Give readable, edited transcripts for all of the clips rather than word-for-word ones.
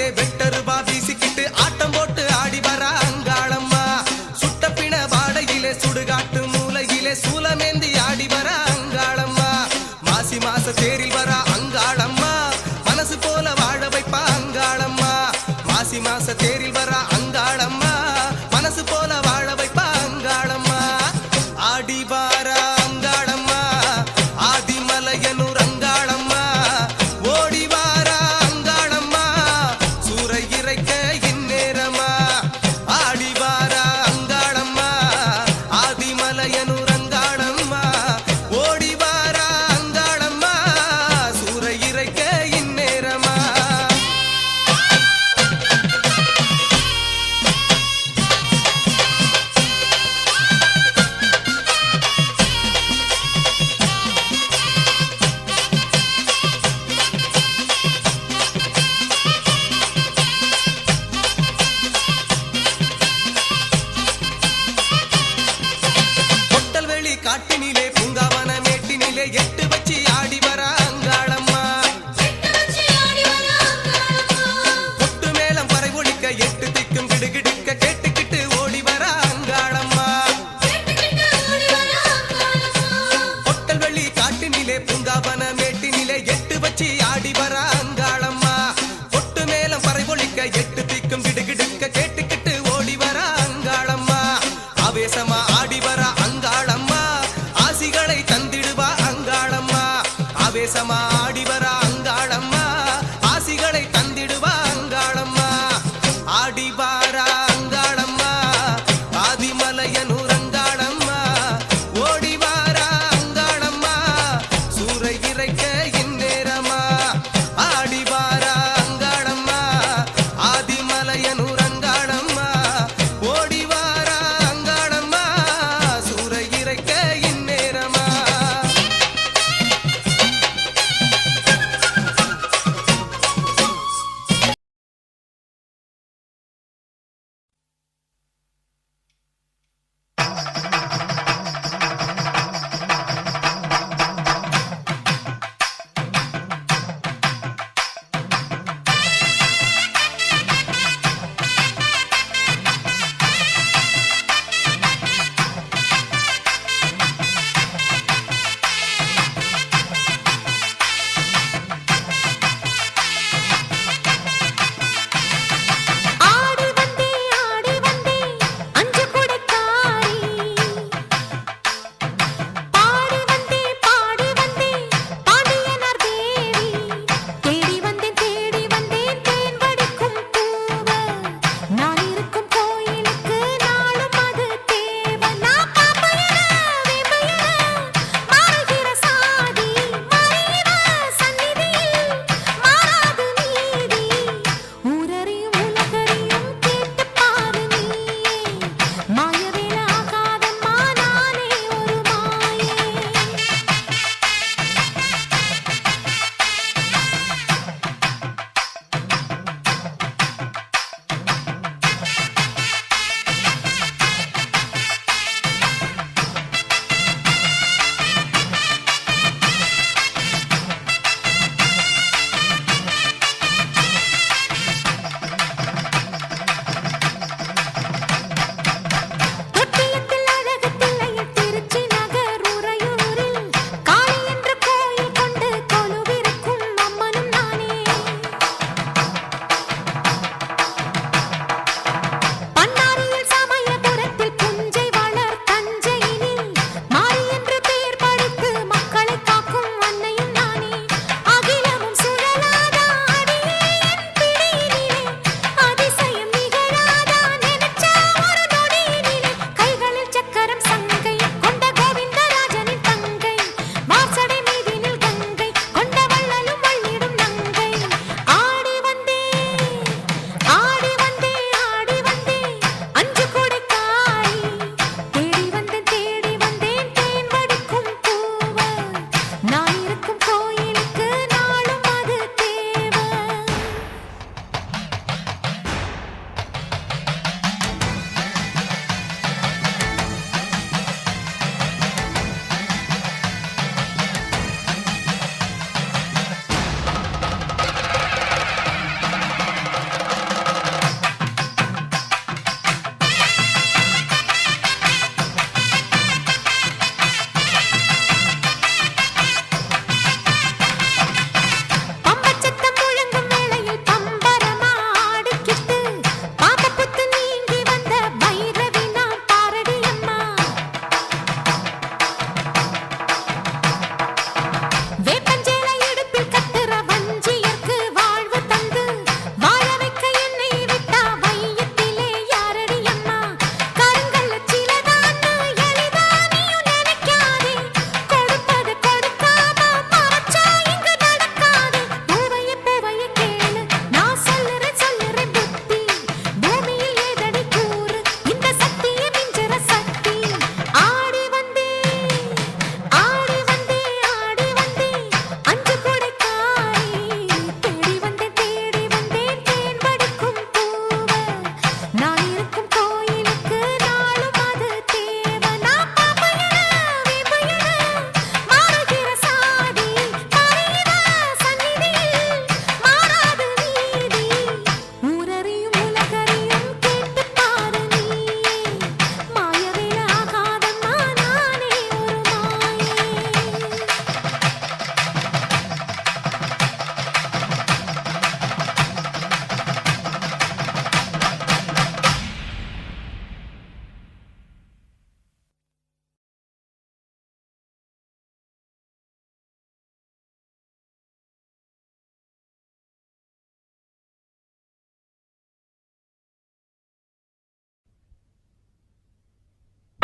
பாதையிலே வெட்டருபா வீசிக்கிட்டு ஆட்டம் போட்டு ஆடி வர அங்காளம்மா. சுட்டப்பின பாடையிலே சுடுகாட்டு மூலையிலே சூலமேந்தி ஆடி வர அங்காளம்மா. மாசி மாச தேரில் வர அங்காளம்மா, மனசு போல வாழ வைப்பா அங்காளம்மா. மாசி மாச தேரில் வர அங்காளம்மா, மனசு போல வாழ வைப்பா அங்காளம்மா. ஆடி வார அங்காளம்மா, ஆதிமலையனூர் அங்காளம்மா. ஓடி வார அங்காளம்மா, சூறை இறைக்க இந்நேரமா. ஆடி வார அங்காளம்மா, ஆதிமலையனூர் அங்காளம்மா. ஓடி வார அங்காளம்மா, சூறை இறைக்க இந்நேரமா.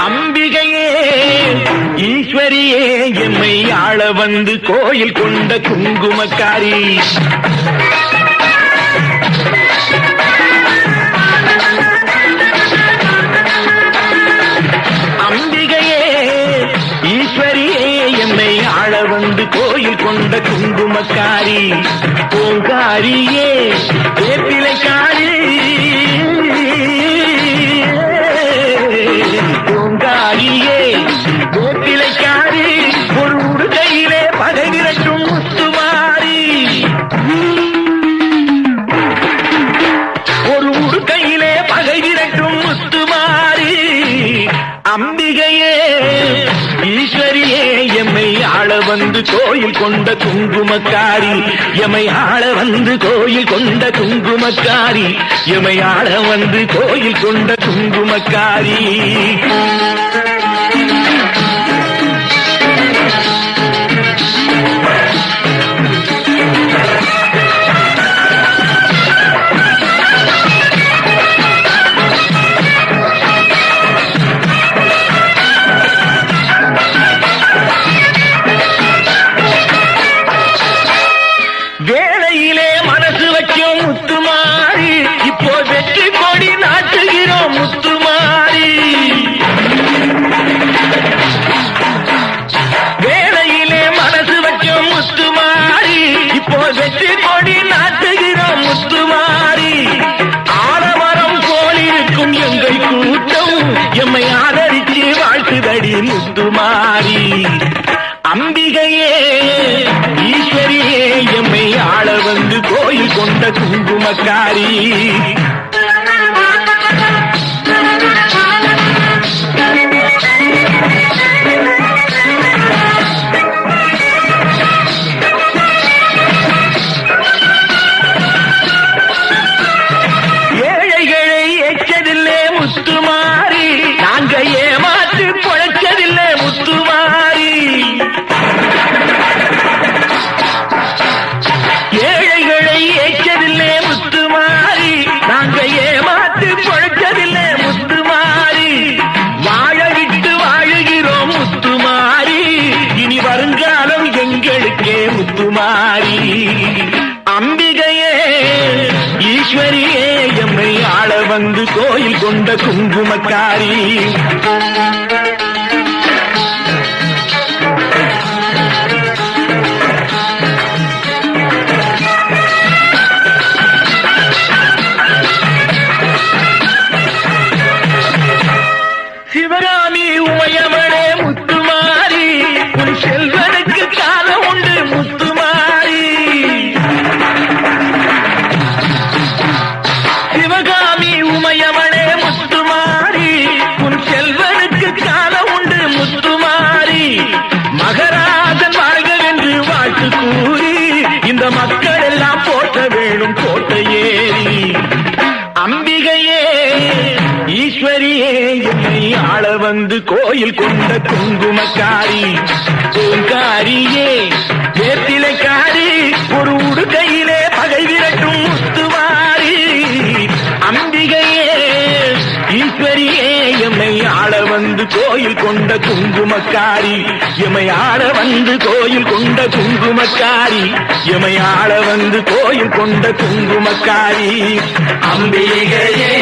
அம்பிகையே ஈஸ்வரியே எம்மை ஆள வந்து கோயில் கொண்ட குங்குமக்காரி அம்பிகையே ஈஸ்வரியே எம்மை ஆள வந்து கோயில் கொண்ட குங்குமக்காரி பூங்காரியே வேப்பிலைக்காரி பூங்காரியே வேப்பிலைக்காரி ஒரு உடுக்கையிலே பகை விரட்டும் முத்துமாரி ஒரு உடுக்கையிலே பகை விரட்டும் முத்துமாரி அம்பிகையே ஈஸ்வரியே எம்மை ஆள வந்து கோயில் கொண்ட குங்குமக்காரி எம்மை ஆள வந்து கோயில் கொண்ட குங்குமக்காரி எம்மை ஆள வந்து கோயில் கொண்ட குங்குமக்காரி வேளையிலே மனசு வைக்கும் முத்துமாரி இப்போ வெற்றி கொடி நாட்டுகிறோம் முத்துமாரி வேளையிலே மனசு வைக்கும் முத்துமாரி இப்போ வெற்றி கொடி நாட்டுகிறோம் முத்துமாரி ஆலமரம் போலிருக்கும் எங்கள் கூட்டம் எம்மை ஆதரித்து வாழ்த்துதடி முத்துமாரி அம்பிகையே ஈஸ்வரியே எம்மை ஆள வந்து கோயில் கொண்ட குங்குமக்காரி ஏழைகளை எச்சதில்லை முத்துமாரி நாங்க ஏமாற்று பொழைச்சதில்லை முத்துமாரி ஏழைகளை ஏற்றதில்லை முத்துமாரி நாங்க ஏமாத்து பொழைச்சதில்லை முத்துமாரி வாழ விட்டு வாழுகிறோம் முத்துமாரி இனி வருங்காலம் எங்களுக்கே முத்துமாரி அம்பிகையே ஈஸ்வரியே எம்மை ஆள வந்து கோயில் கொண்ட குங்குமக்காரி சிவகாமி உமையவளே முத்துமாரி உன் செல்வனுக்கு காலம் உண்டு முத்துமாரி சிவகாமி உமையவளே முத்துமாரி உன் செல்வனுக்கு காலம் உண்டு முத்துமாரி மகராஜன் வாழ்கவென்று வாழ்த்து கூறி இந்த மக்கள் எல்லாம் போட்ட வேணும் கோட்டை ஏறி அம்பிகையே ஈஸ்வரியே எம்மை ஆள வந்து கோயில் கொண்ட குங்குமக்காரி பூங்காரியே வேப்பிலைக்காரி ஒரு உடுக்கையிலே பகை விரட்டும் முத்துமாரி அம்பிகையே ஈஸ்வரியே எம்மை ஆள வந்து கோயில் கொண்ட குங்குமக்காரி எம்மை ஆள வந்து கோயில் கொண்ட குங்குமக்காரி எம்மை ஆள வந்து கோயில் கொண்ட குங்குமக்காரி அம்பிகையே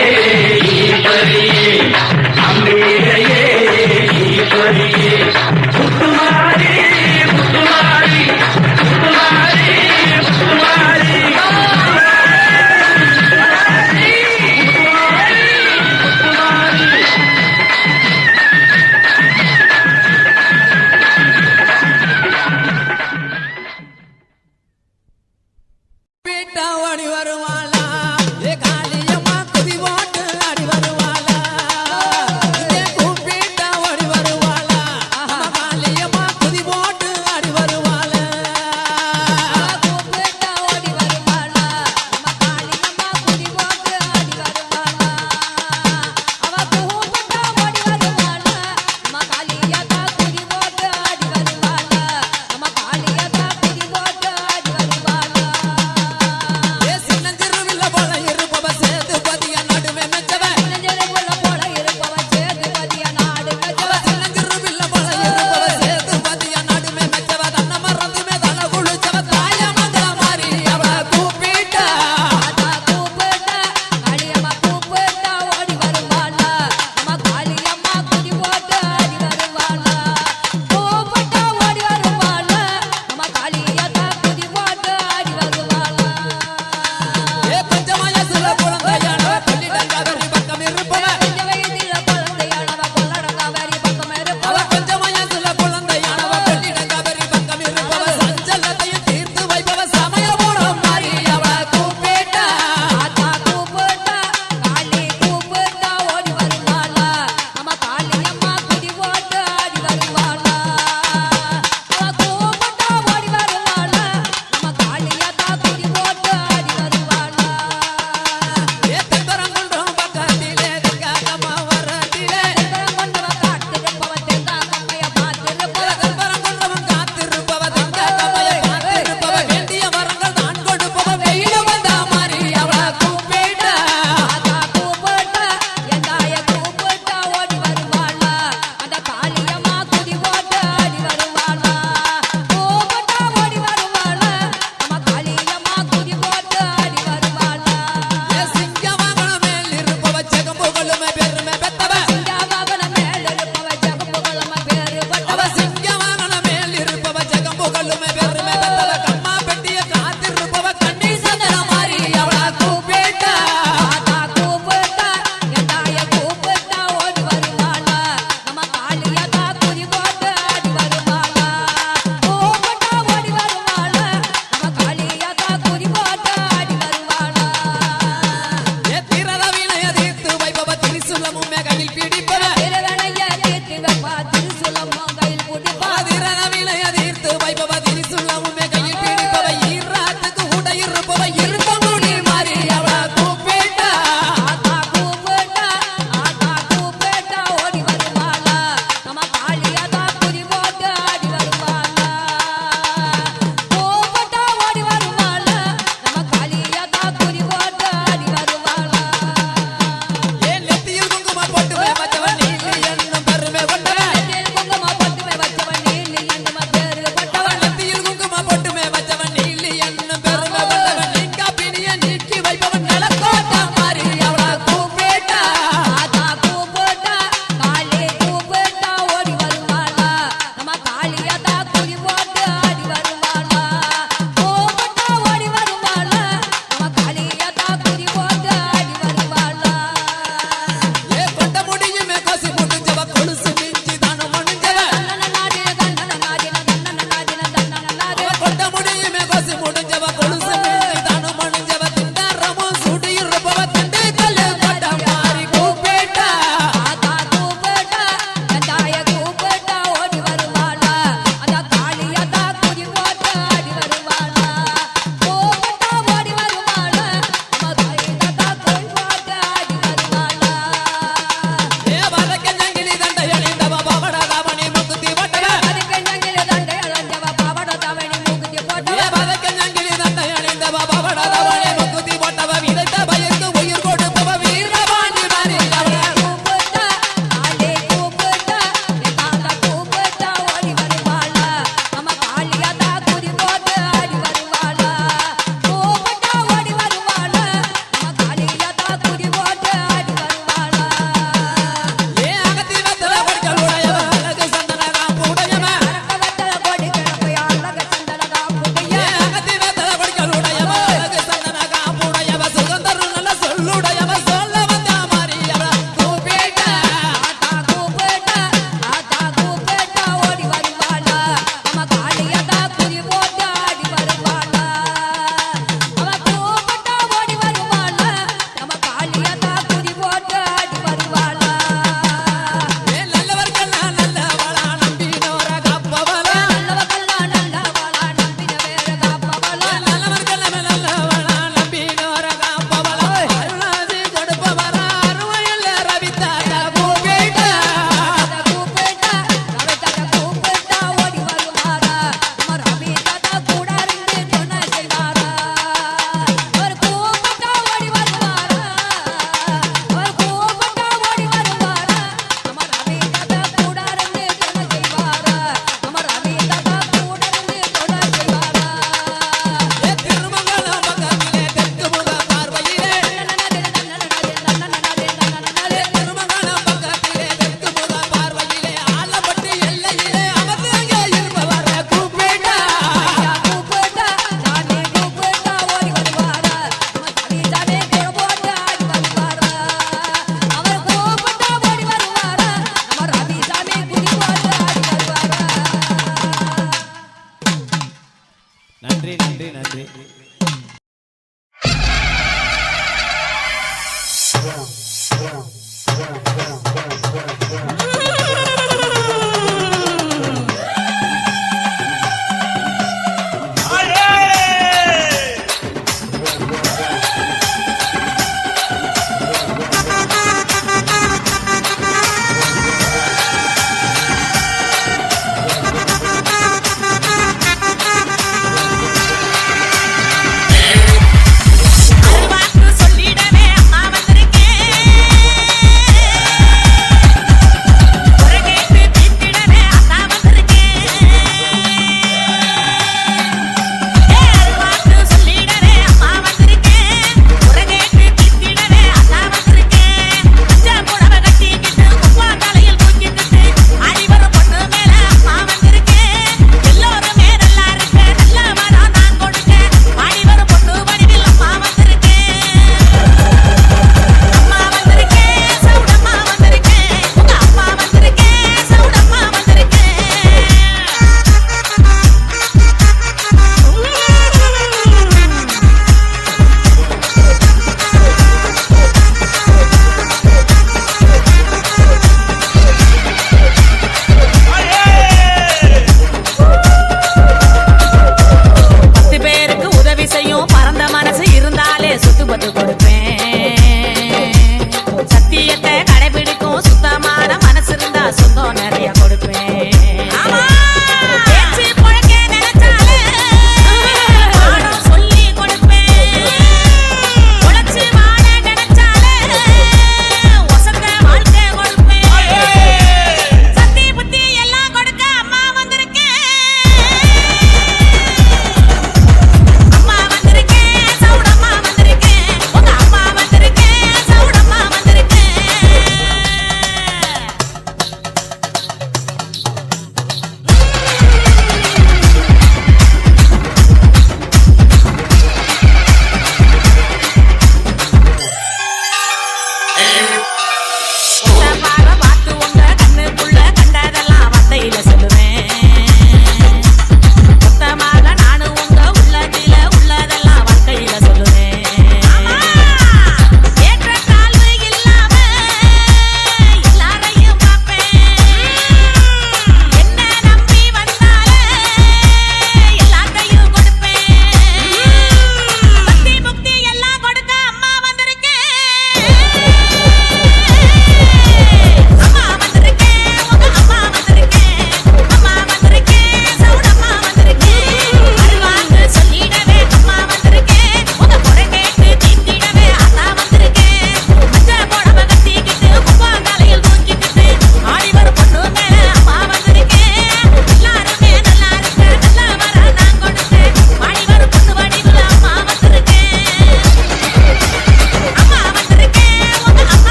ஈஸ்வரியே அம்பிகையே ஈஸ்வரியே முத்துமாரி முத்துமாரி முத்துமாரி முத்துமாரி பேட்டாவடி வருவாளா ஏ காளியம்மா குதிவோட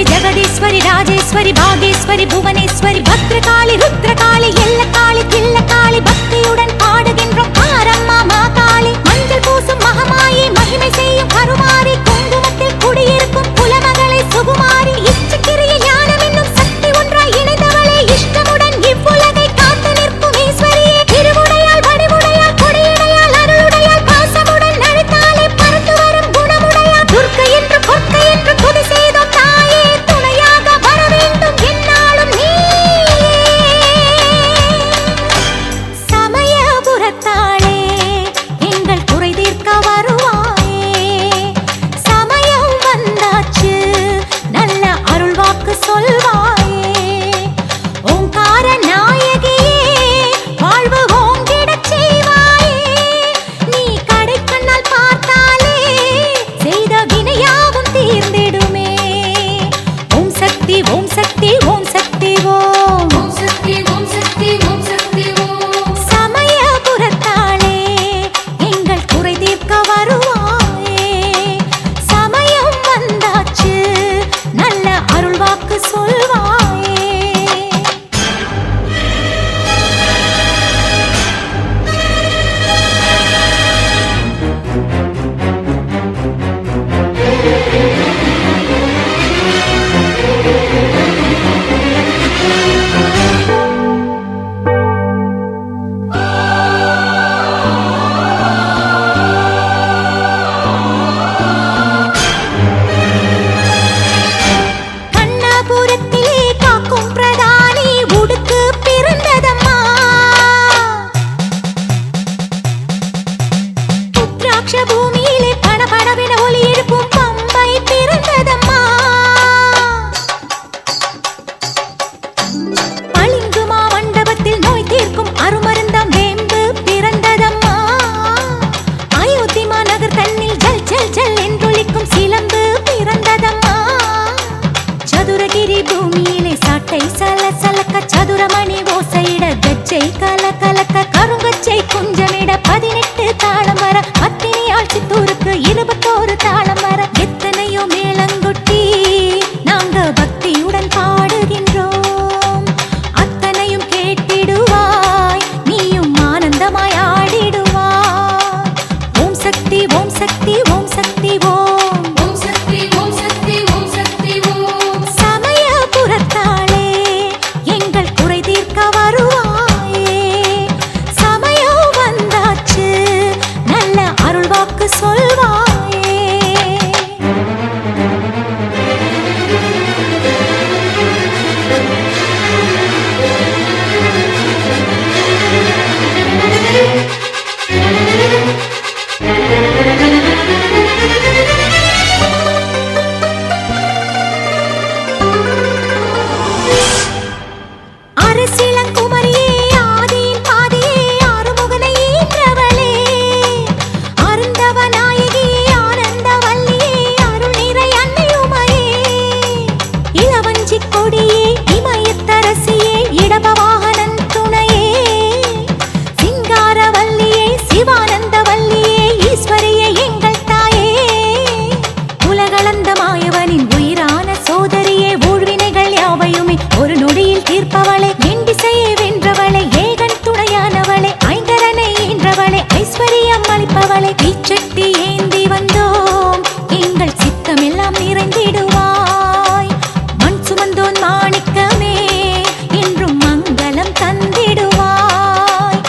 जगदीश्वरी राजेश्वरी भागेश्वरी भुवनेश्वरी भद्रकाली रुद्रकाली एल्लकाली किल्लकाली भक्तियुடன் பாடுகின்றோம் ஆரம்மா மாகாளி மஞ்சள் பூசும் மகமாயி மகிமை செய்யும் கருமாரி குங்குமத்தில் குடியிருக்கும் குலமகளை சுகுமாரி இச்சக்கிரிய ஞானம் என்னும் சக்தி ஒன்றாய் இணைந்தவளே இஷ்டமுடன் இவ்வுலகை காத்து நிற்கும் ஈஸ்வரியே திருவுடையால் வடிவுடையால் கொடியுடையால் அருளுடையால் பாசமுடன் நழித்தாலே பறந்து வரும் குணமுடையால் துர்க்கை என்று கொற்கை என்று துதி செய்தோம் தாயே துணையாக வர வேண்டும் என்னாலும் நீ கண்ணாபுரத்திலே காக்கும் பிரதானி உடுக்கு பிறந்ததம்மா. உத்ராட்ச பூமியிலே படபடவென ஒலி எழுப்பும் பம்பை பிறந்ததம்மா. பளிங்கு மாமண்டபத்தில் நோய் தீர்க்கும் அருமருந்தாம் வேம்பு பிறந்ததம்மா. அயோத்தி மாநகர் தன்னில் ஜல் ஜல் ஜல் என்றொலிக்கும் சிலம்பு பிறந்ததம்மா. சதுரகிரி பூமியிலே சாட்டை சல சலக்க சதுரமணி ஓசையிட கச்சை கல கலக்க கருங்கச்சை குஞ்சமிட 18 தாளம் வர பத்தினியாள் சித்தூருக்கு 21 தாளம் வர எத்தனையோ மேளங்கொட்டி நாங்க பக்தியுடன் பாடுகின்றோம். அத்தனையும் கேட்டிடுவாய் நீயும் ஆனந்தமாய் ஆடிடுவாய். ஓம் சக்தி ஓம் சக்தி ஓம் சக்தி ஓம். ஓம் சக்தி ஓம் சக்தி ஓம் சக்தி ஓம். சமயபுரத்தாளே எங்கள் குறை தீர்க்க வருவாயே. சமயம் வந்தாச்சு நல்ல அருள்வாக்கு சொல்வாயே. அரசிளங்குமரியே ஆதியின் பாதியே ஆறுமுகனை ஈன்றவளே. அருந்தவ நாயகியே ஆனந்தவல்லியே அருள் நிறை அன்னையுமையே. இளவஞ்சிக் கொடியே இமயத்தரசியே இடப வாகனன் துணையே. சிங்காரவல்லியே சிவானந்தவல்லியே ஈஸ்வரியே எங்கள் தாயே. உலகளந்த மாயவனின் உயிரான சோதரியே ஊழ்வினைகள் யாவையுமே ஒரு நொடியில் தீர்ப்பவளே. எண்டிசையை வென்றவளே ஏகன் துணையானவளே ஐங்கரனை ஈன்றவளே ஐஸ்வர்யம் அளிப்பவளே. தீச்சட்டி ஏந்தி வந்தோம் எங்கள் சித்தமெல்லாம் நிறைந்திடுவாய். மண் சுமந்தோன் மாணிக்கமே என்றும் மங்களம் தந்திடுவாய்.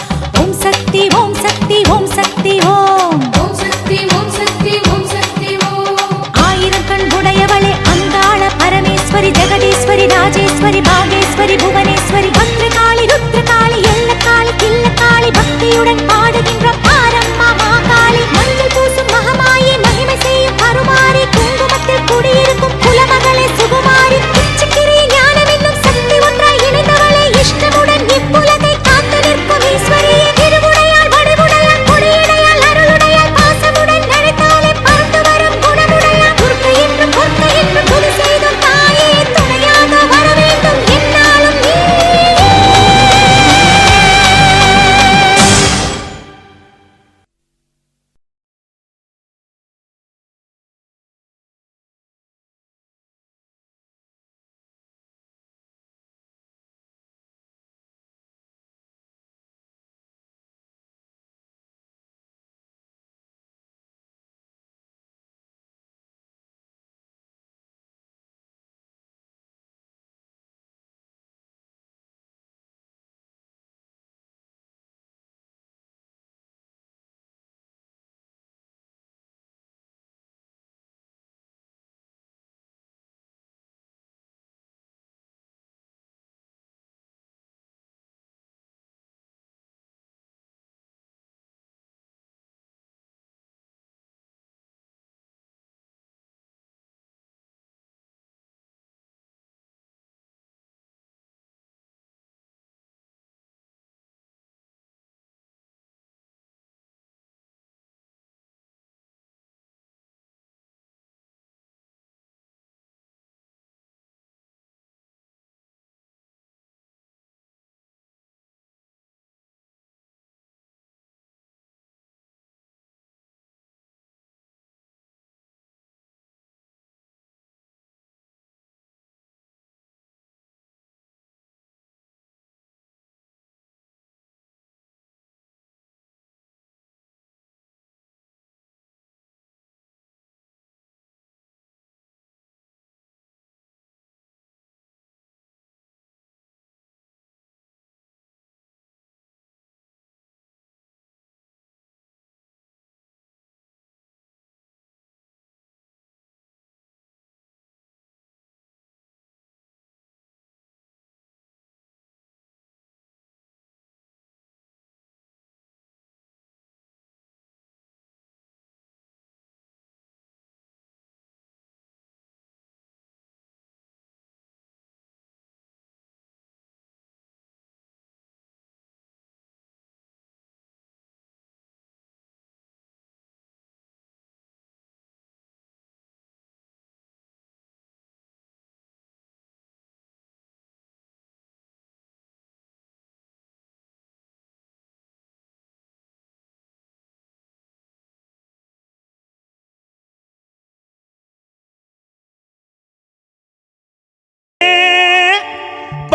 ஓம் சக்தி ஓம் சக்தி ஓம் சக்தி ஓம். ஓம் சக்தி ஓம் சக்தி ஓம் சக்தி ஓம். ஆயிரம் கண் உடையவளே அங்காள பரமேஸ்வரி ஜெகதீஸ்வரி ராஜேஸ்வரி பாகேஸ்வரி புவனேஸ்வரி பத்ரகாளி ருத்ரகாளி எல்லக்காளி கில்லக்காளி பக்தியுடன் பாடுகின்ற பாரம்மா மாகாளி மஞ்சள் பூசும் மகமா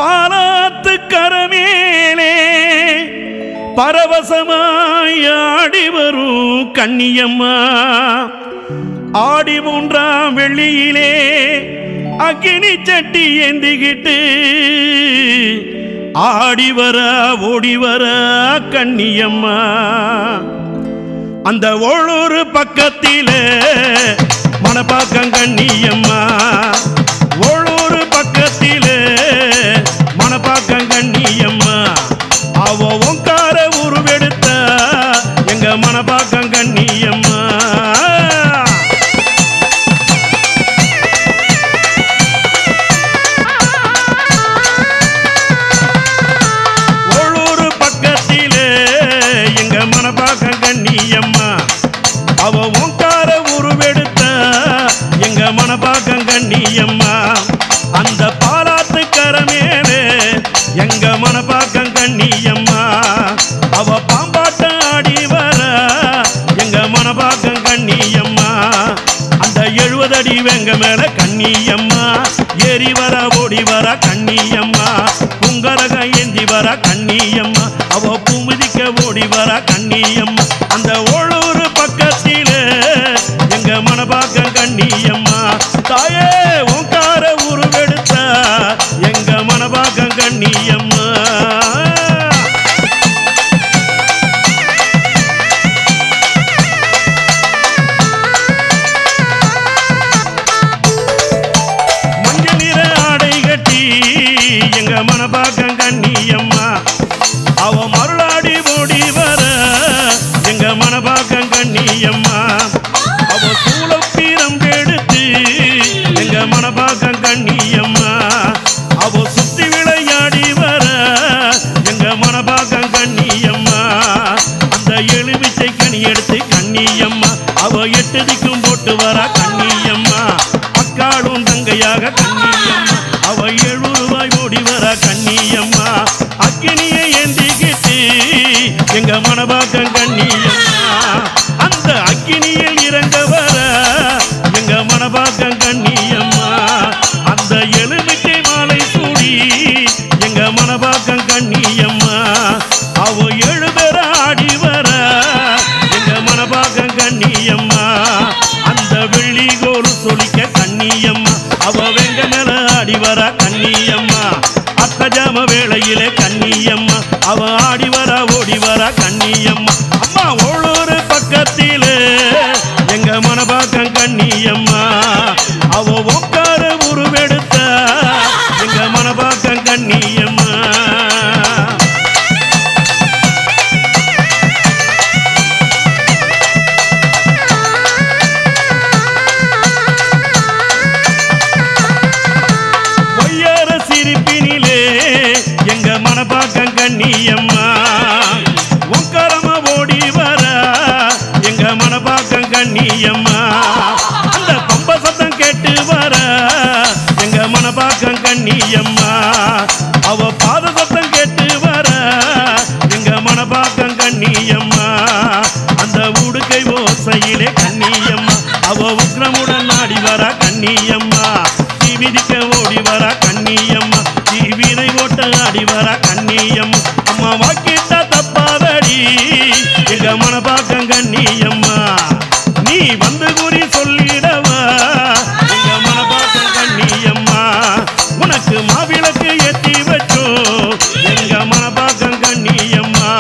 பாலாத்து கரமேலே பரவசமாய் ஆடி வரும் கன்னியம்மா ஆடி 3ஆம் வெள்ளியிலே அக்கினி சட்டி ஏந்திக்கிட்டு ஆடி வர ஓடி வர கன்னியம்மா அந்த ஓளூர் பக்கத்திலே மணப்பாக்கம் கன்னியம்மா ஓளூர் பக்கத்திலே மணப்பாக்கம் கன்னியம்மா அவ ஓங்கார உருவெடுத்த எங்க மணப்பாக்கம் கன்னியம்மா ஓளூர் பக்கத்திலே எங்க மணப்பாக்கம் கன்னியம்மா அவ ஓங்கார உருவெடுத்த எங்க மணப்பாக்கம் கன்னியம்மா அந்த பாலாத்து கரமேலே எங்க மணப்பாக்கம் கன்னியம்மா அவ பாம்பாட்டம் ஆடி வர எங்க மணப்பாக்கம் கன்னியம்மா அந்த 70 அடி வெங்க மேல கன்னியம்மா ஏறி வர ஓடி வர கன்னியம்மா புங்கரக ஏந்தி வர கன்னியம்மா அவ பூமிதிக்க ஓடி வர கன்னியம்மா அந்த ஓளூர் பக்கத்திலே எங்க மணப்பாக்கம் கன்னியம்மா தாயே ஓங்கார உருவெடுத்த எங்க மணப்பாக்கம் கன்னியம்மா மஞ்சள் நிற ஆடை கட்டி எங்க மணப்பாக்கம் கன்னியம்மா அவ மருளாடி ஓடி வர எங்க மணப்பாக்கம் கன்னியம்மா அவ சூளப்பீரம் எடுத்து எங்க மணப்பாக்கம் கன்னியம்மா அவ சுத்தி விளையாடி வர எங்க மணப்பாக்கம் கன்னியம்மா அந்த எலுமிச்சை கனி எடுத்து கன்னியம்மா அவ 8 திக்கும் போட்டு வர கன்னியம்மா அக்காளும் தங்கையாக கன்னியம்மா அவ 7 ரூபாய் ஓடி வர கன்னியம்மா அக்கினியை ஏந்திக்கிட்டு எங்க மணப்பாக்கம் கன்னியம்மா அந்த அக்கினியில் இறங்க வர எங்க மணப்பாக்கம் கன்னியம்மா அந்த எலுமிச்சை மாலை சூடி எங்க மணப்பாக்கம் கன்னியம்மா அவ 7 பேர ஆடி வர எங்க மணப்பாக்கம் கன்னியம்மா அந்த வெள்ளி கோரு சொலிக்க கன்னியம்மா அவ வெங்க மேல ஆடி வர கன்னியம்மா அத்தஜாம வேளையிலே கன்னியம்மா அவ ஆடி வர ஓடி வர கன்னியம்மா அம்மா ஓளூர் பக்கத்திலே எங்க மணப்பாக்கம் கன்னியம்மா அவ ஓங்கார உருவெடுத்த எங்க மணப்பாக்கம் கன்னியம்மா ஒய்யார சிரிப்பினிலே எங்க மணப்பாக்கம் கன்னியம்மா ஓங்காரமா ஓடி வர எங்க மணப்பாக்கம் கன்னியம்மா அந்த பம்ப சத்தம் கேட்டு வர எங்க மணப்பாக்கம் கன்னியம்மா அவ பாத சத்தம் கேட்டு வர எங்க மணப்பாக்கம் கன்னியம்மா அந்த உடுக்கை ஓசையிலே கன்னியம்மா அவ உக்ரமுடன் ஆடி வர கன்னியம்மா தீ மிதிக்க ஓடி வர கன்னியம்மா தீவினை ஓட்ட ஆடி வர கன்னியம்மா அம்மா வாக்கிட்ட தப்பாதடி எங்க மணப்பாக்கம் கன்னியம்மா நீ வந்து குறி சொல்லிடவா எங்க மணப்பாக்கம் கன்னியம்மா உனக்கு மாவிளக்கு ஏத்தி வச்சோ எங்க மணப்பாக்கம் கன்னியம்மா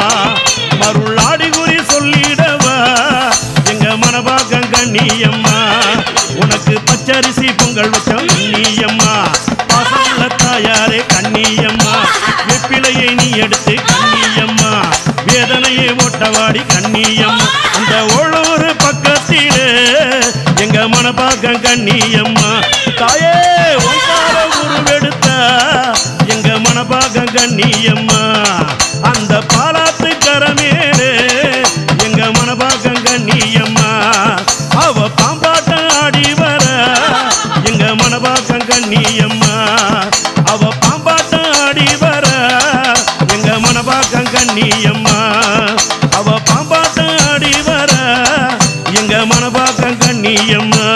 மருளாடி குறி சொல்லிடவா எங்க மணப்பாக்கம் கன்னியம்மா உனக்கு பச்சரிசி பொங்கல் வச்ச கன்னியம்மா பாசமுள்ள தாயாரே கன்னியம்மா வெப்பிலையை நீ எடுத்து கன்னியம்மா வேதனையை ஓட்டவாடி கன்னியம்மா அந்த ஓளூர் பக்கத்திலே எங்க மணப்பாக்கம் கன்னியம்மா தாயே ஓங்கார உருவெடுத்த எங்க மணப்பாக்கம் கன்னியம்மா அந்த பாலாத்து கரமேலே எங்க மணப்பாக்கம் கன்னியம்மா அவ பாம்பாட்டம் ஆடி வர எங்க மணப்பாக்கம் கன்னியம்மா அவ பாம்பாட்டம் ஆடி வர எங்க மணப்பாக்கம் கன்னியம்மா அவ பாம்பாட்டம் ஆடி வர எங்க மணப்பாக்கம் கன்னியம்மா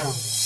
Hey.